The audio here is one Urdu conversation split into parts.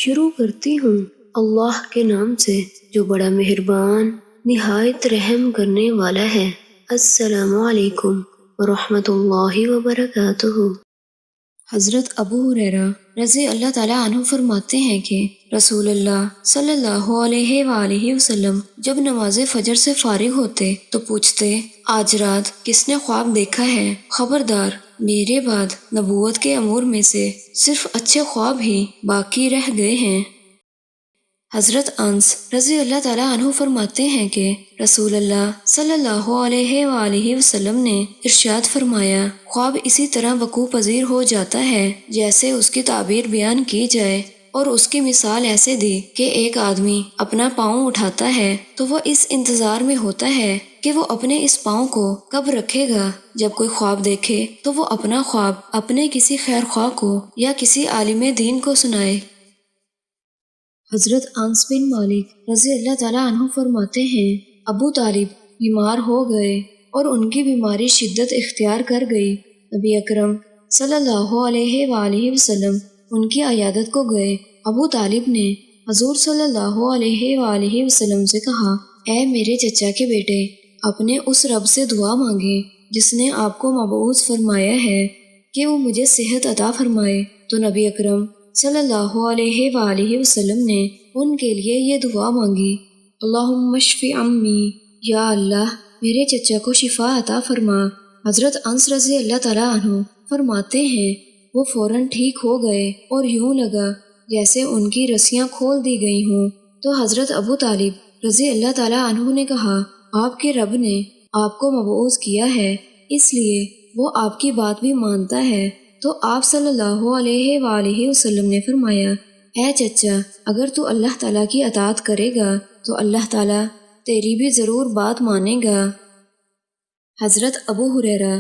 شروع کرتی ہوں اللہ کے نام سے جو بڑا مہربان نہایت رحم کرنے والا ہے۔ السلام علیکم ورحمۃ اللہ وبرکاتہ۔ حضرت ابو ہریرہ رضی اللہ تعالیٰ عنہ فرماتے ہیں کہ رسول اللہ صلی اللہ علیہ وآلہ وسلم جب نماز فجر سے فارغ ہوتے تو پوچھتے، آج رات کس نے خواب دیکھا ہے؟ خبردار، میرے بعد نبوت کے امور میں سے صرف اچھے خواب ہی باقی رہ گئے ہیں۔ حضرت انس رضی اللہ تعالیٰ عنہ فرماتے ہیں کہ رسول اللہ صلی اللہ علیہ وآلہ وسلم نے ارشاد فرمایا، خواب اسی طرح وقوع پذیر ہو جاتا ہے جیسے اس کی تعبیر بیان کی جائے، اور اس کی مثال ایسے دی کہ ایک آدمی اپنا پاؤں اٹھاتا ہے تو وہ اس انتظار میں ہوتا ہے کہ وہ اپنے اس پاؤں کو کب رکھے گا۔ جب کوئی خواب دیکھے تو وہ اپنا خواب اپنے کسی خیر خواہ کو یا کسی عالم دین کو سنائے۔ حضرت انس بن مالک رضی اللہ تعالیٰ عنہ فرماتے ہیں، ابو طالب بیمار ہو گئے اور ان کی بیماری شدت اختیار کر گئی۔ نبی اکرم صلی اللہ علیہ وآلہ وسلم ان کی عیادت کو گئے۔ ابو طالب نے حضور صلی اللہ علیہ وآلہ وسلم سے کہا، اے میرے چچا کے بیٹے، اپنے اس رب سے دعا مانگے جس نے آپ کو مبعوث فرمایا ہے کہ وہ مجھے صحت عطا فرمائے۔ تو نبی اکرم صلی اللہ علیہ وآلہ وسلم نے ان کے لیے یہ دعا مانگی، اللہم اشفی عمی، یا اللہ میرے چچا کو شفا عطا فرما۔ حضرت انس رضی اللہ تعالیٰ عنہ فرماتے ہیں، وہ فوراً ٹھیک ہو گئے اور یوں لگا جیسے ان کی رسیاں کھول دی گئی ہوں۔ تو حضرت ابو طالب رضی اللہ تعالیٰ عنہ نے کہا، آپ کے رب نے آپ کو مبعوث کیا ہے، اس لیے وہ آپ کی بات بھی مانتا ہے۔ تو آپ صلی اللہ علیہ وآلہ وسلم نے فرمایا، اے چچا، اگر تو اللہ تعالیٰ کی اطاعت کرے گا تو اللہ تعالیٰ تیری بھی ضرور بات مانے گا۔ حضرت ابو ہریرہ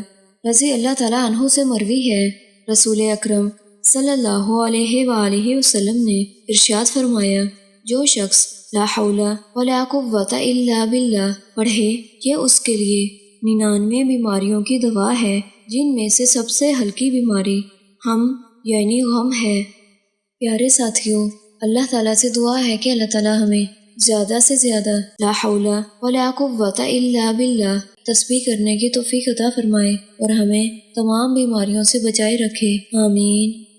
رضی اللہ تعالیٰ عنہ سے مروی ہے، رسول اکرم صلی اللہ علیہ وآلہ وسلم نے ارشاد فرمایا، جو شخص لا حول ولا قوة الا باللہ پڑھے، یہ اس کے لیے 99 بیماریوں کی دوا ہے، جن میں سے سب سے ہلکی بیماری ہم یعنی غم ہے۔ پیارے ساتھیوں، اللہ تعالیٰ سے دعا ہے کہ اللہ تعالیٰ ہمیں زیادہ سے زیادہ لا حول ولا قوة الا باللہ تسبیح کرنے کی توفیق عطا فرمائے اور ہمیں تمام بیماریوں سے بچائے رکھے، آمین۔